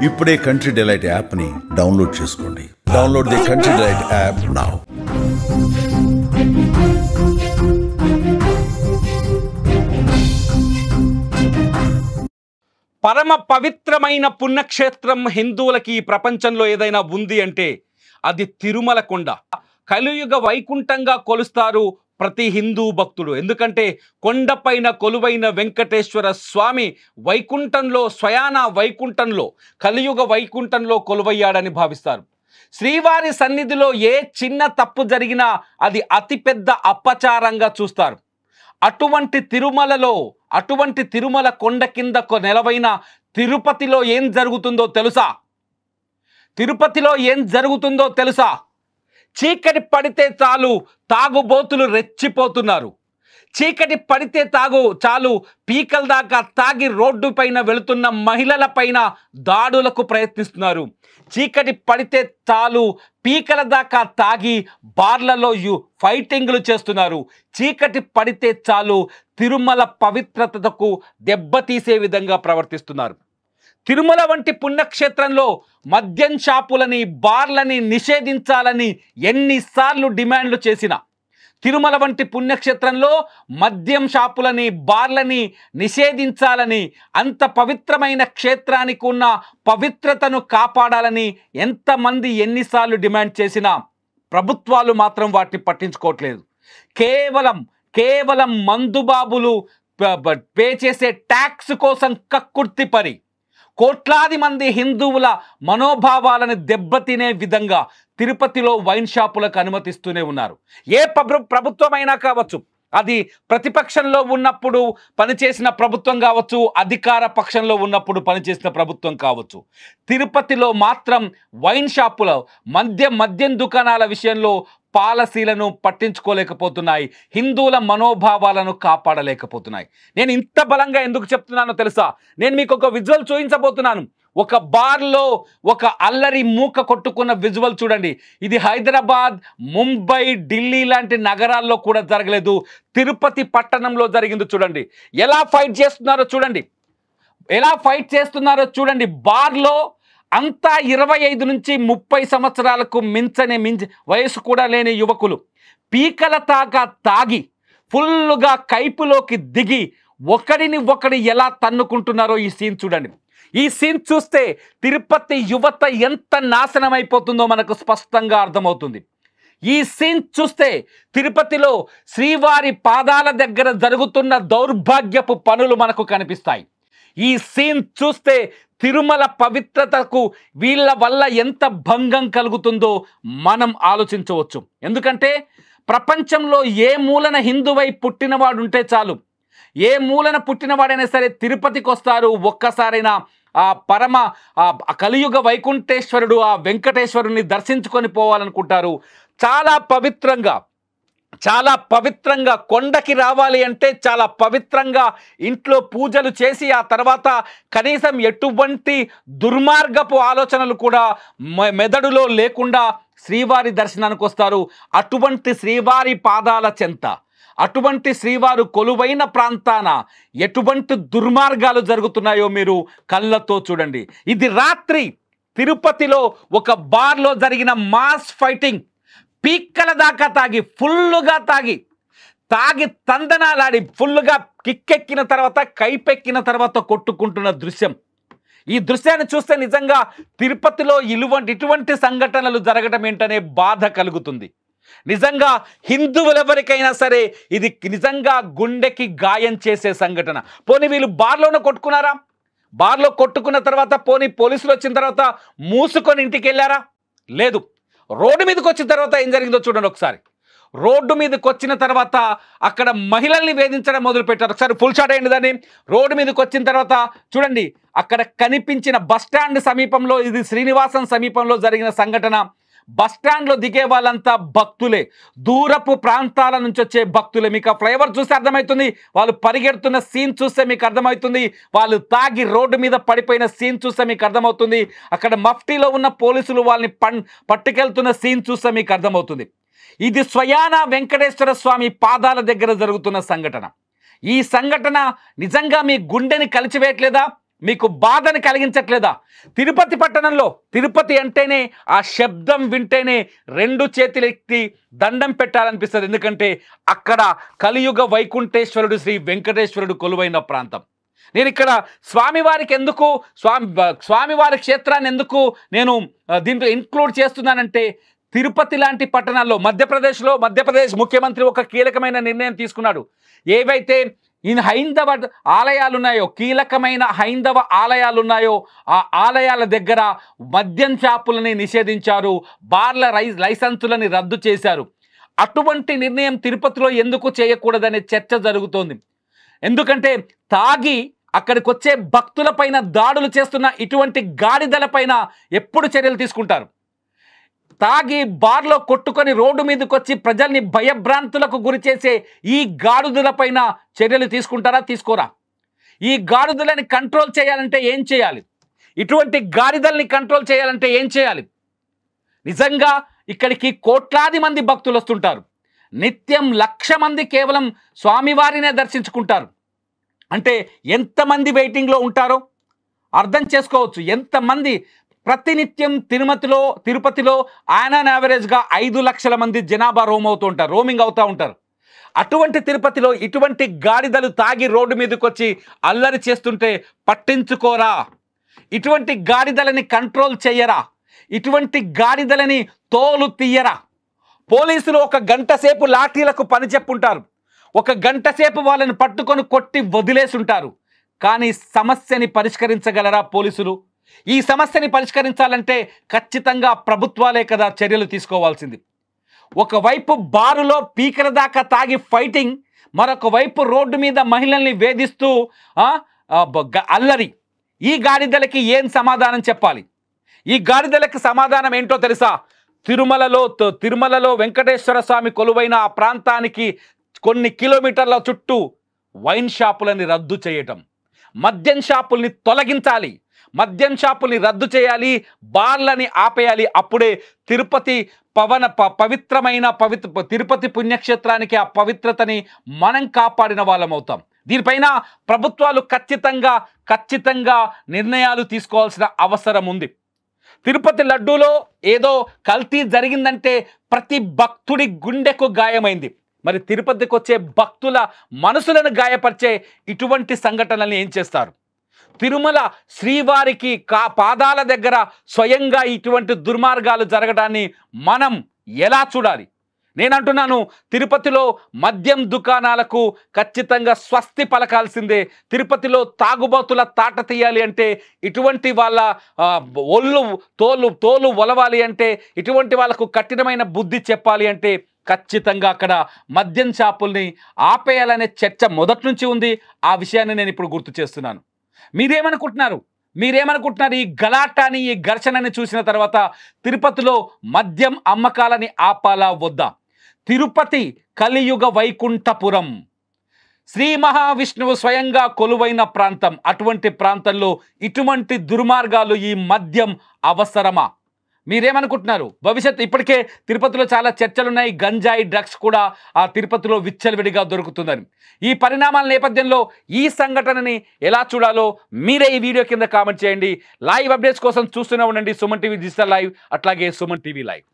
ఇప్పుడే country delight యాప్ని download చేసుకోండి. Download the country delight app now. పరమ పవిత్రమైన పుణ్యక్షేత్రం హిందువులకి ఈ ప్రపంచంలో ఏదైనా ఉంది అంటే అది తిరుమల కొండ. కలియుగ వైకుంఠంగా కొలుస్తారు ప్రతి హిందూ భక్తుడు. ఎందుకంటే కొండపైన కొలువైన వెంకటేశ్వర స్వామి వైకుంఠంలో, స్వయాన వైకుంఠంలో, కలియుగ వైకుంఠంలో కొలువయ్యాడని భావిస్తారు. శ్రీవారి సన్నిధిలో ఏ చిన్న తప్పు జరిగినా అది అతిపెద్ద అపచారంగా చూస్తారు. అటువంటి తిరుమలలో, అటువంటి తిరుమల కొండ కింద నెలవైన తిరుపతిలో ఏం జరుగుతుందో తెలుసా? తిరుపతిలో ఏం జరుగుతుందో తెలుసా? చీకటి పడితే చాలు తాగుబోతులు రెచ్చిపోతున్నారు. చీకటి పడితే చాలు పీకల దాకా తాగి రోడ్డు పైన వెళుతున్న మహిళల పైన దాడులకు ప్రయత్నిస్తున్నారు. చీకటి పడితే చాలు పీకల దాకా తాగి బార్లలో ఫైటింగ్లు చేస్తున్నారు. చీకటి పడితే చాలు తిరుమల పవిత్రతకు దెబ్బతీసే విధంగా ప్రవర్తిస్తున్నారు. తిరుమల వంటి పుణ్యక్షేత్రంలో మద్యం షాపులని, బార్లని నిషేధించాలని ఎన్నిసార్లు డిమాండ్లు చేసినా, తిరుమల వంటి పుణ్యక్షేత్రంలో మద్యం షాపులని, బార్లని నిషేధించాలని, అంత పవిత్రమైన క్షేత్రానికి ఉన్న పవిత్రతను కాపాడాలని ఎంతమంది ఎన్నిసార్లు డిమాండ్ చేసినా ప్రభుత్వాలు మాత్రం వాటిని పట్టించుకోవట్లేదు. కేవలం మందుబాబులు పే చేసే ట్యాక్స్ కోసం కక్కుర్తిపరి కోట్లాది మంది హిందువుల మనోభావాలను దెబ్బతినే విధంగా తిరుపతిలో వైన్ షాపులకు అనుమతిస్తూనే ఉన్నారు. ఏ ప్రభుత్వమైనా కావచ్చు, అది ప్రతిపక్షంలో ఉన్నప్పుడు పనిచేసిన ప్రభుత్వం కావచ్చు, అధికార పక్షంలో ఉన్నప్పుడు పనిచేసిన ప్రభుత్వం కావచ్చు, తిరుపతిలో మాత్రం వైన్ షాపులో మద్యం దుకాణాల విషయంలో పాలసీలను పట్టించుకోలేకపోతున్నాయి. హిందువుల మనోభావాలను కాపాడలేకపోతున్నాయి. నేను ఇంత బలంగా ఎందుకు చెప్తున్నానో తెలుసా? నేను మీకు ఒక విజువల్ చూపించబోతున్నాను. ఒక బార్లో ఒక అల్లరి మూక కొట్టుకున్న విజువల్ చూడండి. ఇది హైదరాబాద్, ముంబై, ఢిల్లీ లాంటి నగరాల్లో కూడా జరగలేదు. తిరుపతి పట్టణంలో జరిగింది. చూడండి ఎలా ఫైట్ చేస్తున్నారో చూడండి. బార్లో అంతా 25 నుంచి 30 సంవత్సరాలకు మించి వయసు కూడా లేని యువకులు పీకల తాగి ఫుల్లుగా కైపులోకి దిగి ఒకడు ఎలా తన్నుకుంటున్నారో ఈ సీన్ చూడండి. ఈ సీన్ చూస్తే తిరుపతి యువత ఎంత నాశనం అయిపోతుందో మనకు స్పష్టంగా అర్థమవుతుంది. ఈ సీన్ చూస్తే తిరుపతిలో శ్రీవారి పాదాల దగ్గర జరుగుతున్న దౌర్భాగ్యపు పనులు మనకు కనిపిస్తాయి. ఈ సీన్ చూస్తే తిరుమల పవిత్రతకు వీళ్ళ వల్ల ఎంత భంగం కలుగుతుందో మనం ఆలోచించవచ్చు. ఎందుకంటే ప్రపంచంలో ఏ మూలన హిందువై పుట్టినవాడు ఉంటే చాలు, ఏ మూలన పుట్టినవాడైనా సరే తిరుపతికి వస్తారు. ఒక్కసారైనా ఆ పరమ కలియుగ వైకుంఠేశ్వరుడు, ఆ వెంకటేశ్వరుని దర్శించుకొని పోవాలనుకుంటారు. చాలా పవిత్రంగా కొండకి రావాలి అంటే చాలా పవిత్రంగా ఇంట్లో పూజలు చేసి ఆ తర్వాత కనీసం ఎటువంటి దుర్మార్గపు ఆలోచనలు కూడా మెదడులో లేకుండా శ్రీవారి దర్శనానికి వస్తారు. అటువంటి శ్రీవారి పాదాల చెంత, అటువంటి శ్రీవారు కొలువైన ప్రాంతాన ఎటువంటి దుర్మార్గాలు జరుగుతున్నాయో మీరు కళ్ళతో చూడండి. ఇది రాత్రి తిరుపతిలో ఒక బార్లో జరిగిన మాస్ ఫైటింగ్. పీక్కల దాకా ఫుల్లుగా తాగి తందనాలాడి ఫుల్లుగా కిక్కెక్కిన తర్వాత, కైపెక్కిన తర్వాత కొట్టుకుంటున్న దృశ్యం. ఈ దృశ్యాన్ని చూస్తే నిజంగా తిరుపతిలో ఇటువంటి సంఘటనలు జరగడం ఏంటనే బాధ కలుగుతుంది. నిజంగా హిందువులెవరికైనా సరే ఇది నిజంగా గుండెకి గాయం చేసే సంఘటన. పోనీ వీళ్ళు బార్లోనే కొట్టుకున్నారా? బార్లో కొట్టుకున్న తర్వాత పోనీ పోలీసులు వచ్చిన తర్వాత మూసుకొని ఇంటికి వెళ్ళారా? లేదు. రోడ్డు మీదకి వచ్చిన తర్వాత ఏం జరిగిందో చూడండి ఒకసారి. రోడ్డు మీదకి వచ్చిన తర్వాత అక్కడ మహిళల్ని వేధించడం మొదలుపెట్టారు. ఒకసారి ఫుల్ షాట్ అయ్యింది దాన్ని. రోడ్డు మీదకి వచ్చిన తర్వాత చూడండి, అక్కడ కనిపించిన బస్టాండ్ సమీపంలో, ఇది శ్రీనివాసం సమీపంలో జరిగిన సంఘటన. బస్టాండ్లో దిగే వాళ్ళంతా భక్తులే, దూరపు ప్రాంతాల నుంచి వచ్చే భక్తులే. మీకు ఆ ఫ్లైఓవర్ చూస్తే అర్థమవుతుంది, వాళ్ళు పరిగెడుతున్న సీన్ చూస్తే మీకు అర్థమవుతుంది, వాళ్ళు తాగి రోడ్డు మీద పడిపోయిన సీన్ చూస్తే మీకు అర్థమవుతుంది, అక్కడ మఫ్టీలో ఉన్న పోలీసులు వాళ్ళని పట్టుకెళ్తున్న సీన్ చూస్తే మీకు అర్థమవుతుంది. ఇది స్వయాన వెంకటేశ్వర స్వామి పాదాల దగ్గర జరుగుతున్న సంఘటన. ఈ సంఘటన నిజంగా మీ గుండెని కలిచివేయట్లేదా? మీకు బాధని కలిగించట్లేదా? తిరుపతి పట్టణంలో తిరుపతి అంటేనే ఆ శబ్దం వింటేనే రెండు చేతులెత్తి దండం పెట్టాలనిపిస్తుంది. ఎందుకంటే అక్కడ కలియుగ వైకుంఠేశ్వరుడు శ్రీ వెంకటేశ్వరుడు కొలువైన ప్రాంతం. నేను ఇక్కడ స్వామివారికి ఎందుకు స్వామివారి క్షేత్రాన్ని ఎందుకు నేను దీంట్లో ఇన్క్లూడ్ చేస్తున్నానంటే, తిరుపతి లాంటి పట్టణాల్లో మధ్యప్రదేశ్ ముఖ్యమంత్రి ఒక కీలకమైన నిర్ణయం తీసుకున్నాడు. ఏవైతే ఈ హైందవ ఆలయాలు ఉన్నాయో, కీలకమైన హైందవ ఆలయాలు ఉన్నాయో, ఆ ఆలయాల దగ్గర మద్యం షాపులని నిషేధించారు, బార్ల లైసెన్సులని రద్దు చేశారు. అటువంటి నిర్ణయం తిరుపతిలో ఎందుకు చేయకూడదనే చర్చ జరుగుతోంది. ఎందుకంటే తాగి అక్కడికి వచ్చే భక్తులపైన దాడులు చేస్తున్న ఇటువంటి గాడిదలపైన ఎప్పుడు చర్యలు తీసుకుంటారు? తాగి బార్లో కొట్టుకొని రోడ్డు మీదకి వచ్చి ప్రజల్ని భయభ్రాంతులకు గురి చేసే ఈ గాడిదలపైన చర్యలు తీసుకుంటారా, తీసుకోరా? ఈ గాడిదలని కంట్రోల్ చేయాలంటే ఏం చేయాలి? ఇటువంటి గాడిదల్ని కంట్రోల్ చేయాలంటే ఏం చేయాలి? నిజంగా ఇక్కడికి కోట్లాది మంది భక్తులు వస్తుంటారు. నిత్యం 1,00,000 మంది కేవలం స్వామివారినే దర్శించుకుంటారు. అంటే ఎంతమంది వెయిటింగ్లో ఉంటారో అర్థం చేసుకోవచ్చు. ఎంతమంది ప్రతినిత్యం తిరుపతిలో ఆన్ యావరేజ్గా 5 లక్షల మంది జనాభా రోమింగ్ అవుతూ ఉంటారు. అటువంటి తిరుపతిలో ఇటువంటి గాడిదలు తాగి రోడ్డు మీదకి వచ్చి అల్లరి చేస్తుంటే పట్టించుకోరా? ఇటువంటి గాడిదలని కంట్రోల్ చెయ్యరా? ఇటువంటి గాడిదలని తోలు తీయరా? పోలీసులు 1 గంట సేపు లాఠీలకు పని చెప్పుంటారు, 1 గంట సేపు వాళ్ళని పట్టుకొని కొట్టి వదిలేసి ఉంటారు. కానీ సమస్యని పరిష్కరించగలరా పోలీసులు? ఈ సమస్యని పరిష్కరించాలంటే ఖచ్చితంగా ప్రభుత్వాలే కదా చర్యలు తీసుకోవాల్సింది. ఒకవైపు బారులో పీకల దాకా తాగి ఫైటింగ్, మరొక వైపు రోడ్డు మీద మహిళల్ని వేధిస్తూ అల్లరి. ఈ గాడిదలకి ఏం సమాధానం చెప్పాలి? ఈ గాడిదలకి సమాధానం ఏంటో తెలుసా? తిరుమలలో వెంకటేశ్వర స్వామి కొలువైన ఆ ప్రాంతానికి కొన్ని కిలోమీటర్ల చుట్టూ వైన్ షాపులని రద్దు చేయటం, మద్యం షాపుల్ని తొలగించాలి, మద్యం షాపుల్ని రద్దు చేయాలి, బార్లని ఆపేయాలి. అప్పుడే తిరుపతి తిరుపతి పుణ్యక్షేత్రానికి ఆ పవిత్రతని మనం కాపాడిన వాళ్ళం అవుతాం. దీనిపైన ప్రభుత్వాలు ఖచ్చితంగా నిర్ణయాలు తీసుకోవాల్సిన అవసరం ఉంది. తిరుపతి లడ్డూలో ఏదో కల్తీ జరిగిందంటే ప్రతి భక్తుడి గుండెకు గాయమైంది. మరి తిరుపతికి వచ్చే భక్తుల మనసులను గాయపరిచే ఇటువంటి సంఘటనల్ని ఏం చేస్తారు? తిరుమల శ్రీవారికి పాదాల దగ్గర స్వయంగా ఇటువంటి దుర్మార్గాలు జరగడాన్ని మనం ఎలా చూడాలి? నేనంటున్నాను, తిరుపతిలో మద్యం దుకాణాలకు ఖచ్చితంగా స్వస్తి పలకాల్సిందే. తిరుపతిలో తాగుబోతుల తాట తీయాలి అంటే, ఇటువంటి వాళ్ళ తోలు ఒలవాలి అంటే, ఇటువంటి వాళ్ళకు కఠినమైన బుద్ధి చెప్పాలి అంటే ఖచ్చితంగా అక్కడ మద్యం షాపుల్ని ఆపేయాలనే చర్చ మొదటి నుంచి ఉంది. ఆ విషయాన్ని నేను ఇప్పుడు గుర్తు చేస్తున్నాను. మీరేమనుకుంటున్నారు? ఈ గలాటాని, ఈ ఘర్షణని చూసిన తర్వాత తిరుపతిలో మద్యం అమ్మకాలని ఆపాలా వద్దా? తిరుపతి కలియుగ వైకుంఠపురం, శ్రీ మహావిష్ణువు స్వయంగా కొలువైన ప్రాంతం. అటువంటి ప్రాంతంలో ఇటువంటి దుర్మార్గాలు, ఈ మద్యం అవసరమా? మీరేమనుకుంటున్నారు? భవిష్యత్తు ఇప్పటికే తిరుపతిలో చాలా చర్చలున్నాయి. గంజాయి డ్రగ్స్ కూడా ఆ తిరుపతిలో విచ్చలవిడిగా దొరుకుతుందని. ఈ పరిణామాల నేపథ్యంలో ఈ సంఘటనని ఎలా చూడాలో మీరే ఈ వీడియో కింద కామెంట్ చేయండి. లైవ్ అప్డేట్స్ కోసం చూస్తూనే ఉండండి సుమన్ టీవీ డిజిటల్ లైవ్, అట్లాగే సుమన్ టీవీ లైవ్.